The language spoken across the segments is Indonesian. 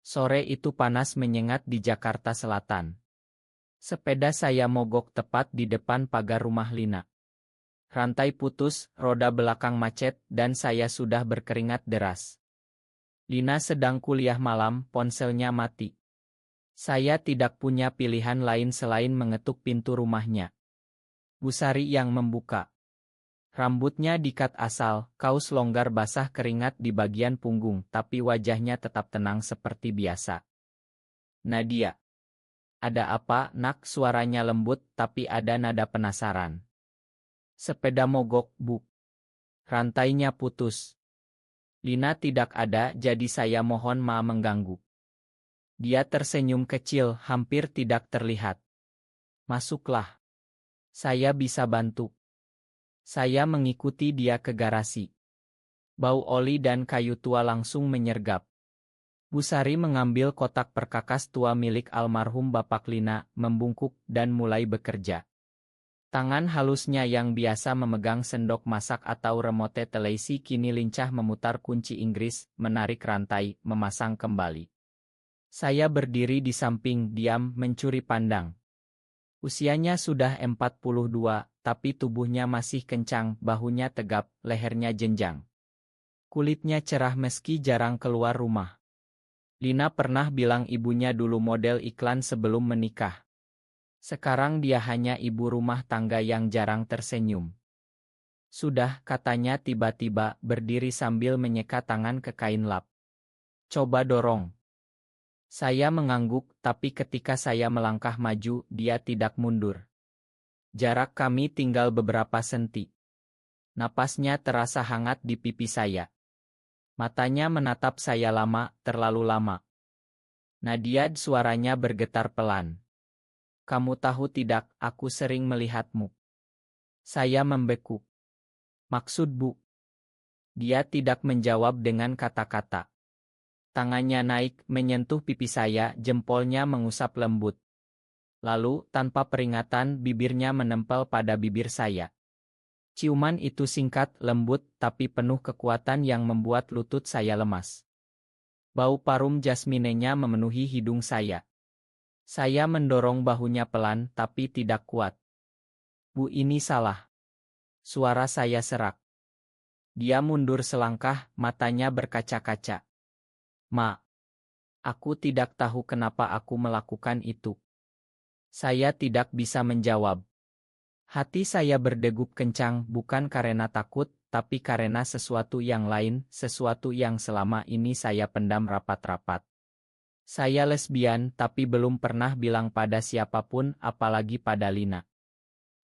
Sore itu panas menyengat di Jakarta Selatan. Sepeda saya mogok tepat di depan pagar rumah Lina. Rantai putus, roda belakang macet, dan saya sudah berkeringat deras. Lina sedang kuliah malam, ponselnya mati. Saya tidak punya pilihan lain selain mengetuk pintu rumahnya. Busari yang membuka. Rambutnya dikat asal, kaus longgar basah keringat di bagian punggung, tapi wajahnya tetap tenang seperti biasa. Nadia. Ada apa, nak? Suaranya lembut, tapi ada nada penasaran. Sepeda mogok, Bu. Rantainya putus. Lina tidak ada, jadi saya mohon ma mengganggu. Dia tersenyum kecil, hampir tidak terlihat. Masuklah. Saya bisa bantu. Saya mengikuti dia ke garasi. Bau oli dan kayu tua langsung menyergap. Busari mengambil kotak perkakas tua milik almarhum Bapak Lina, membungkuk, dan mulai bekerja. Tangan halusnya yang biasa memegang sendok masak atau remote televisi kini lincah memutar kunci Inggris, menarik rantai, memasang kembali. Saya berdiri di samping, diam, mencuri pandang. Usianya sudah 42, tapi tubuhnya masih kencang, bahunya tegap, lehernya jenjang. Kulitnya cerah meski jarang keluar rumah. Lina pernah bilang ibunya dulu model iklan sebelum menikah. Sekarang dia hanya ibu rumah tangga yang jarang tersenyum. Sudah, katanya tiba-tiba, berdiri sambil menyeka tangan ke kain lap. Coba dorong. Saya mengangguk, tapi ketika saya melangkah maju, dia tidak mundur. Jarak kami tinggal beberapa senti. Napasnya terasa hangat di pipi saya. Matanya menatap saya lama, terlalu lama. Nadia, suaranya bergetar pelan. Kamu tahu tidak, aku sering melihatmu. Saya membekuk. Maksud Bu? Dia tidak menjawab dengan kata-kata. Tangannya naik, menyentuh pipi saya, jempolnya mengusap lembut. Lalu, tanpa peringatan, bibirnya menempel pada bibir saya. Ciuman itu singkat, lembut, tapi penuh kekuatan yang membuat lutut saya lemas. Bau parum jasminenya memenuhi hidung saya. Saya mendorong bahunya pelan, tapi tidak kuat. Bu, ini salah. Suara saya serak. Dia mundur selangkah, matanya berkaca-kaca. Ma, aku tidak tahu kenapa aku melakukan itu. Saya tidak bisa menjawab. Hati saya berdegup kencang, bukan karena takut, tapi karena sesuatu yang lain, sesuatu yang selama ini saya pendam rapat-rapat. Saya lesbian, tapi belum pernah bilang pada siapapun, apalagi pada Lina.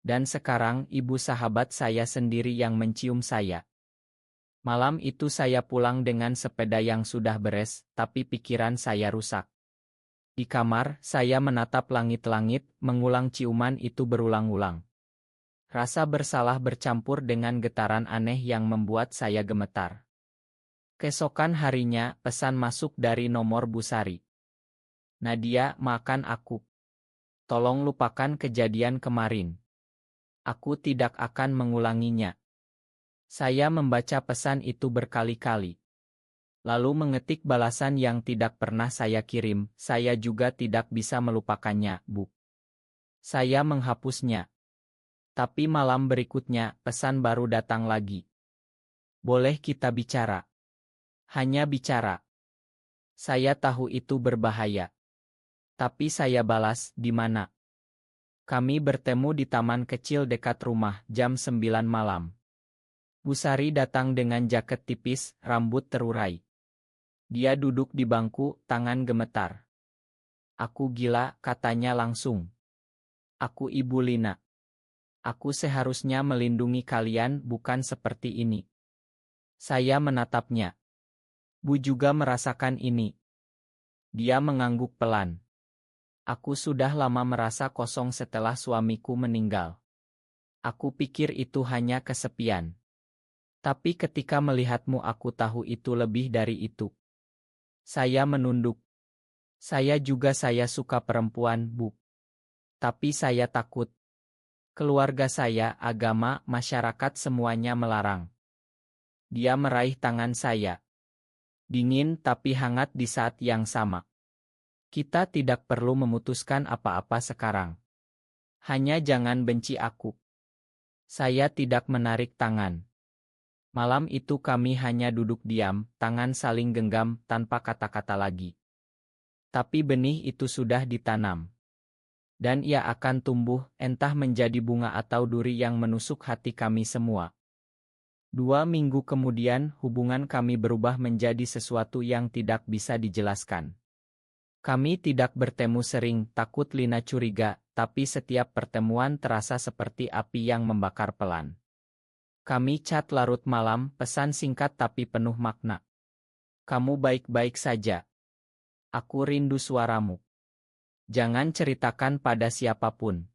Dan sekarang ibu sahabat saya sendiri yang mencium saya. Malam itu saya pulang dengan sepeda yang sudah beres, tapi pikiran saya rusak. Di kamar, saya menatap langit-langit, mengulang ciuman itu berulang-ulang. Rasa bersalah bercampur dengan getaran aneh yang membuat saya gemetar. Keesokan harinya, pesan masuk dari nomor Busari. Nadia, makan aku. Tolong lupakan kejadian kemarin. Aku tidak akan mengulanginya. Saya membaca pesan itu berkali-kali. Lalu mengetik balasan yang tidak pernah saya kirim, saya juga tidak bisa melupakannya, Bu. Saya menghapusnya. Tapi malam berikutnya, pesan baru datang lagi. Boleh kita bicara? Hanya bicara. Saya tahu itu berbahaya. Tapi saya balas, di mana? Kami bertemu di taman kecil dekat rumah, jam 9 malam. Busari datang dengan jaket tipis, rambut terurai. Dia duduk di bangku, tangan gemetar. Aku gila, katanya langsung. Aku Ibu Lina. Aku seharusnya melindungi kalian, bukan seperti ini. Saya menatapnya. Bu juga merasakan ini. Dia mengangguk pelan. Aku sudah lama merasa kosong setelah suamiku meninggal. Aku pikir itu hanya kesepian. Tapi ketika melihatmu aku tahu itu lebih dari itu. Saya menunduk. Saya suka perempuan, Bu. Tapi saya takut. Keluarga saya, agama, masyarakat semuanya melarang. Dia meraih tangan saya. Dingin tapi hangat di saat yang sama. Kita tidak perlu memutuskan apa-apa sekarang. Hanya jangan benci aku. Saya tidak menarik tangan. Malam itu kami hanya duduk diam, tangan saling genggam, tanpa kata-kata lagi. Tapi benih itu sudah ditanam. Dan ia akan tumbuh, entah menjadi bunga atau duri yang menusuk hati kami semua. 2 minggu kemudian, hubungan kami berubah menjadi sesuatu yang tidak bisa dijelaskan. Kami tidak bertemu sering, takut Lina curiga, tapi setiap pertemuan terasa seperti api yang membakar pelan. Kami chat larut malam, pesan singkat tapi penuh makna. Kamu baik-baik saja. Aku rindu suaramu. Jangan ceritakan pada siapapun.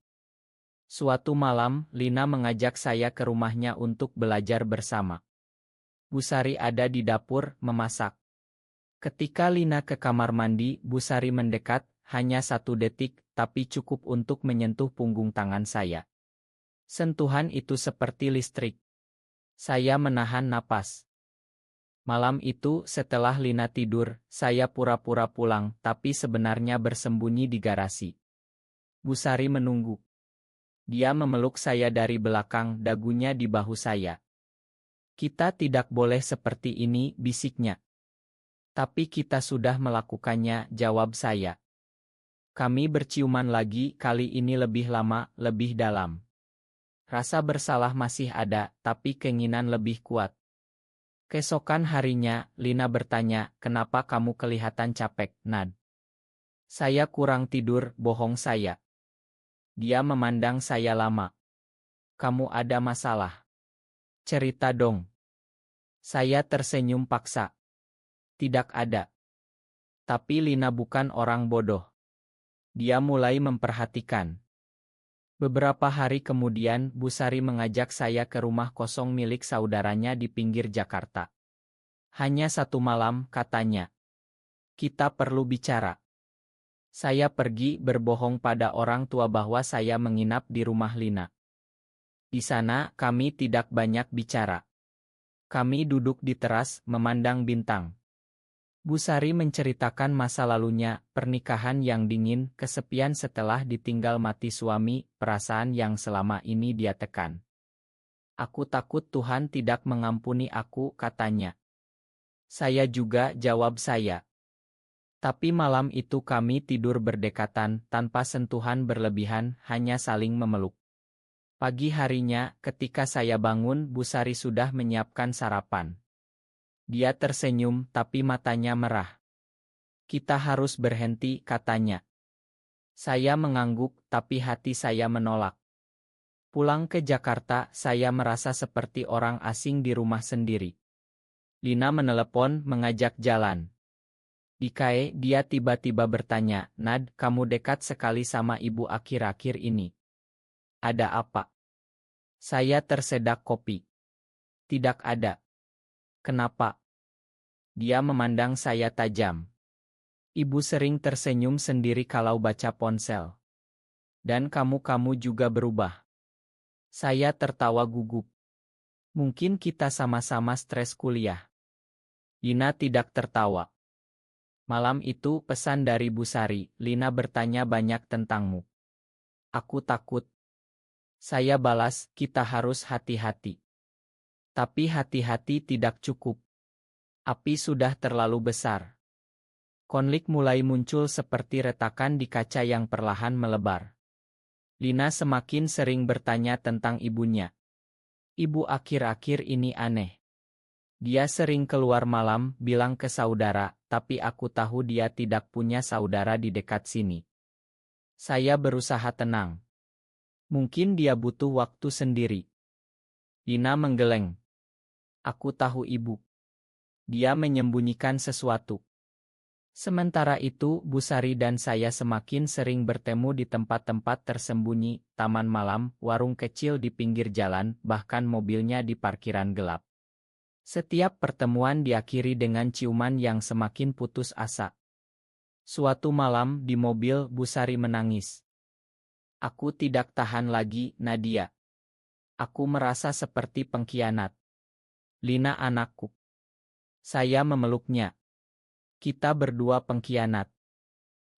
Suatu malam, Lina mengajak saya ke rumahnya untuk belajar bersama. Busari ada di dapur, memasak. Ketika Lina ke kamar mandi, Busari mendekat, hanya 1 detik, tapi cukup untuk menyentuh punggung tangan saya. Sentuhan itu seperti listrik. Saya menahan napas. Malam itu, setelah Lina tidur, saya pura-pura pulang, tapi sebenarnya bersembunyi di garasi. Busari menunggu. Dia memeluk saya dari belakang, dagunya di bahu saya. Kita tidak boleh seperti ini, bisiknya. Tapi kita sudah melakukannya, jawab saya. Kami berciuman lagi, kali ini lebih lama, lebih dalam. Rasa bersalah masih ada, tapi keinginan lebih kuat. Keesokan harinya, Lina bertanya, kenapa kamu kelihatan capek, Nad? Saya kurang tidur, bohong saya. Dia memandang saya lama. Kamu ada masalah? Cerita dong. Saya tersenyum paksa. Tidak ada. Tapi Lina bukan orang bodoh. Dia mulai memperhatikan. Beberapa hari kemudian, Busari mengajak saya ke rumah kosong milik saudaranya di pinggir Jakarta. Hanya 1 malam, katanya. Kita perlu bicara. Saya pergi berbohong pada orang tua bahwa saya menginap di rumah Lina. Di sana, kami tidak banyak bicara. Kami duduk di teras, memandang bintang. Busari menceritakan masa lalunya, pernikahan yang dingin, kesepian setelah ditinggal mati suami, perasaan yang selama ini dia tekan. Aku takut Tuhan tidak mengampuni aku, katanya. Saya juga, jawab saya. Tapi malam itu kami tidur berdekatan, tanpa sentuhan berlebihan, hanya saling memeluk. Pagi harinya, ketika saya bangun, Busari sudah menyiapkan sarapan. Dia tersenyum, tapi matanya merah. Kita harus berhenti, katanya. Saya mengangguk, tapi hati saya menolak. Pulang ke Jakarta, saya merasa seperti orang asing di rumah sendiri. Lina menelepon, mengajak jalan. Di KAE, dia tiba-tiba bertanya, Nad, kamu dekat sekali sama ibu akhir-akhir ini. Ada apa? Saya tersedak kopi. Tidak ada. Kenapa? Dia memandang saya tajam. Ibu sering tersenyum sendiri kalau baca ponsel. Dan kamu juga berubah. Saya tertawa gugup. Mungkin kita sama-sama stres kuliah. Lina tidak tertawa. Malam itu pesan dari Busari, Lina bertanya banyak tentangmu. Aku takut. Saya balas, kita harus hati-hati. Tapi hati-hati tidak cukup. Api sudah terlalu besar. Konflik mulai muncul seperti retakan di kaca yang perlahan melebar. Lina semakin sering bertanya tentang ibunya. Ibu akhir-akhir ini aneh. Dia sering keluar malam, bilang ke saudara, tapi aku tahu dia tidak punya saudara di dekat sini. Saya berusaha tenang. Mungkin dia butuh waktu sendiri. Lina menggeleng. Aku tahu ibu. Dia menyembunyikan sesuatu. Sementara itu, Busari dan saya semakin sering bertemu di tempat-tempat tersembunyi, taman malam, warung kecil di pinggir jalan, bahkan mobilnya di parkiran gelap. Setiap pertemuan diakhiri dengan ciuman yang semakin putus asa. Suatu malam di mobil, Busari menangis. Aku tidak tahan lagi, Nadia. Aku merasa seperti pengkhianat. Lina anakku. Saya memeluknya. Kita berdua pengkhianat.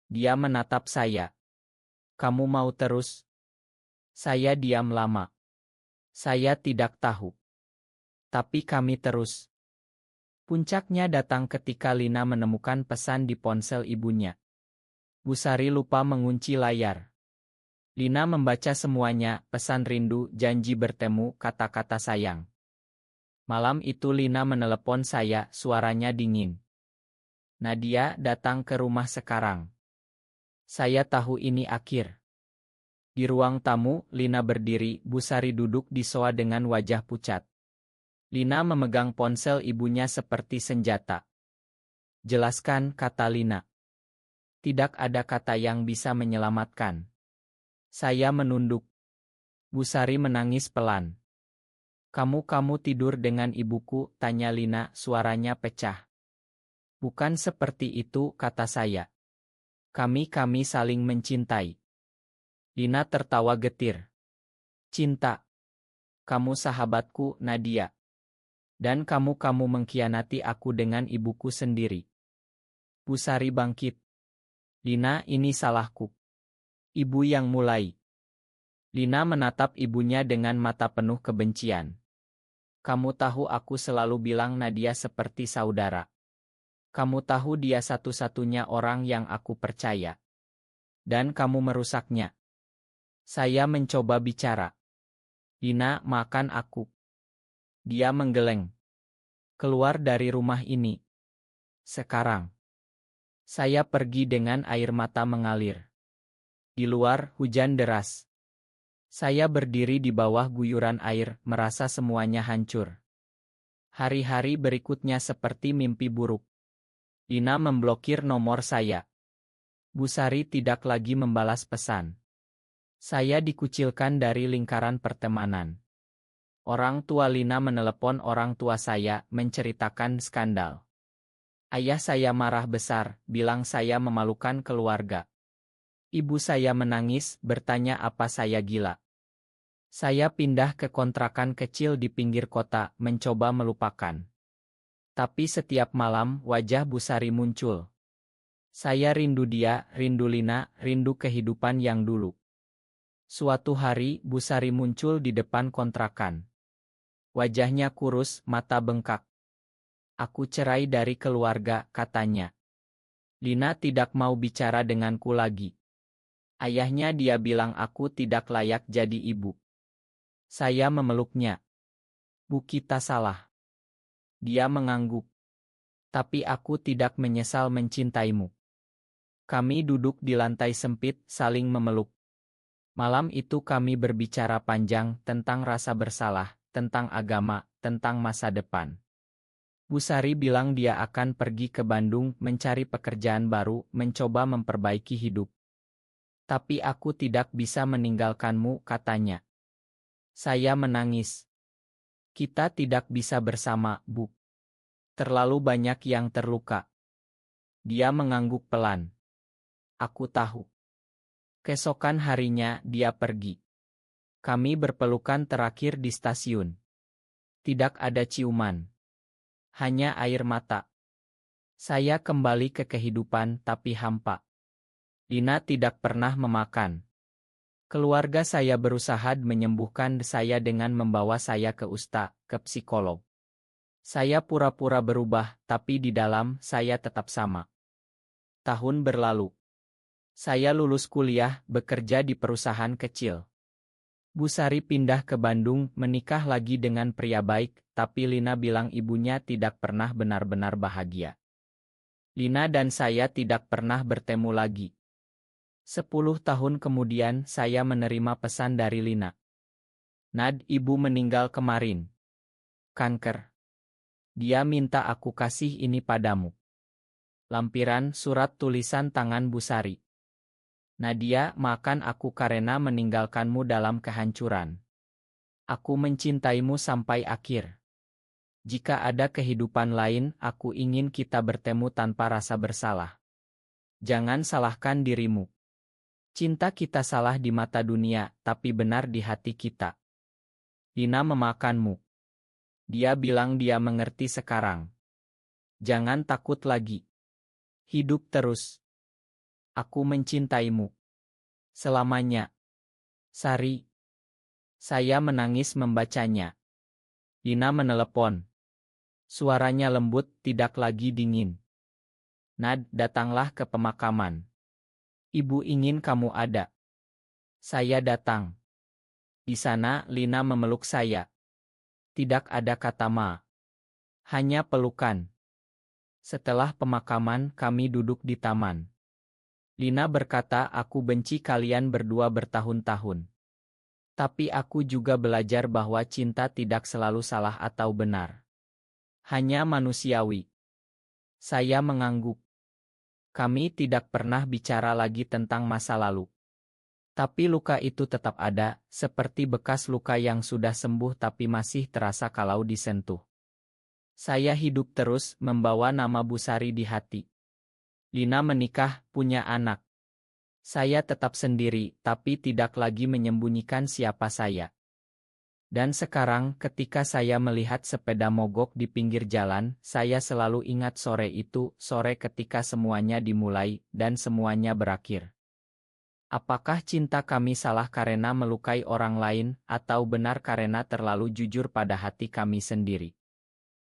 Dia menatap saya. Kamu mau terus? Saya diam lama. Saya tidak tahu. Tapi kami terus. Puncaknya datang ketika Lina menemukan pesan di ponsel ibunya. Busari lupa mengunci layar. Lina membaca semuanya, pesan rindu, janji bertemu, kata-kata sayang. Malam itu Lina menelepon saya, suaranya dingin. Nadia datang ke rumah sekarang. Saya tahu ini akhir. Di ruang tamu, Lina berdiri, Busari duduk di sofa dengan wajah pucat. Lina memegang ponsel ibunya seperti senjata. Jelaskan, kata Lina. Tidak ada kata yang bisa menyelamatkan. Saya menunduk. Busari menangis pelan. Kamu tidur dengan ibuku, tanya Lina, suaranya pecah. Bukan seperti itu, kata saya. Kami saling mencintai. Lina tertawa getir. Cinta. Kamu sahabatku, Nadia. Dan kamu mengkhianati aku dengan ibuku sendiri. Busari bangkit. Lina, ini salahku. Ibu yang mulai. Lina menatap ibunya dengan mata penuh kebencian. Kamu tahu aku selalu bilang Nadia seperti saudara. Kamu tahu dia satu-satunya orang yang aku percaya. Dan kamu merusaknya. Saya mencoba bicara. Lina, makan aku. Dia menggeleng. Keluar dari rumah ini. Sekarang. Saya pergi dengan air mata mengalir. Di luar, hujan deras. Saya berdiri di bawah guyuran air, merasa semuanya hancur. Hari-hari berikutnya seperti mimpi buruk. Lina memblokir nomor saya. Busari tidak lagi membalas pesan. Saya dikucilkan dari lingkaran pertemanan. Orang tua Lina menelepon orang tua saya, menceritakan skandal. Ayah saya marah besar, bilang saya memalukan keluarga. Ibu saya menangis, bertanya apa saya gila. Saya pindah ke kontrakan kecil di pinggir kota, mencoba melupakan. Tapi setiap malam, wajah Busari muncul. Saya rindu dia, rindu Lina, rindu kehidupan yang dulu. Suatu hari, Busari muncul di depan kontrakan. Wajahnya kurus, mata bengkak. Aku cerai dari keluarga, katanya. Lina tidak mau bicara denganku lagi. Ayahnya dia bilang aku tidak layak jadi ibu. Saya memeluknya. Bu, kita salah. Dia mengangguk. Tapi aku tidak menyesal mencintaimu. Kami duduk di lantai sempit, saling memeluk. Malam itu kami berbicara panjang tentang rasa bersalah, tentang agama, tentang masa depan. Busari bilang dia akan pergi ke Bandung mencari pekerjaan baru, mencoba memperbaiki hidup. Tapi aku tidak bisa meninggalkanmu, katanya. Saya menangis. Kita tidak bisa bersama, Bu. Terlalu banyak yang terluka. Dia mengangguk pelan. Aku tahu. Keesokan harinya, dia pergi. Kami berpelukan terakhir di stasiun. Tidak ada ciuman. Hanya air mata. Saya kembali ke kehidupan tapi hampa. Lina tidak pernah memakan. Keluarga saya berusaha menyembuhkan saya dengan membawa saya ke ke psikolog. Saya pura-pura berubah, tapi di dalam saya tetap sama. Tahun berlalu. Saya lulus kuliah, bekerja di perusahaan kecil. Busari pindah ke Bandung, menikah lagi dengan pria baik, tapi Lina bilang ibunya tidak pernah benar-benar bahagia. Lina dan saya tidak pernah bertemu lagi. 10 tahun kemudian saya menerima pesan dari Lina. Nad, ibu meninggal kemarin. Kanker. Dia minta aku kasih ini padamu. Lampiran surat tulisan tangan Busari. Nadia, maafkan aku karena meninggalkanmu dalam kehancuran. Aku mencintaimu sampai akhir. Jika ada kehidupan lain, aku ingin kita bertemu tanpa rasa bersalah. Jangan salahkan dirimu. Cinta kita salah di mata dunia, tapi benar di hati kita. Lina memakanmu. Dia bilang dia mengerti sekarang. Jangan takut lagi. Hidup terus. Aku mencintaimu. Selamanya. Sari. Saya menangis membacanya. Lina menelepon. Suaranya lembut, tidak lagi dingin. Nad, datanglah ke pemakaman. Ibu ingin kamu ada. Saya datang. Di sana, Lina memeluk saya. Tidak ada kata ma. Hanya pelukan. Setelah pemakaman, kami duduk di taman. Lina berkata, aku benci kalian berdua bertahun-tahun. Tapi aku juga belajar bahwa cinta tidak selalu salah atau benar. Hanya manusiawi. Saya mengangguk. Kami tidak pernah bicara lagi tentang masa lalu. Tapi luka itu tetap ada, seperti bekas luka yang sudah sembuh tapi masih terasa kalau disentuh. Saya hidup terus, membawa nama Bu Sari di hati. Lina menikah, punya anak. Saya tetap sendiri, tapi tidak lagi menyembunyikan siapa saya. Dan sekarang, ketika saya melihat sepeda mogok di pinggir jalan, saya selalu ingat sore itu, sore ketika semuanya dimulai, dan semuanya berakhir. Apakah cinta kami salah karena melukai orang lain, atau benar karena terlalu jujur pada hati kami sendiri?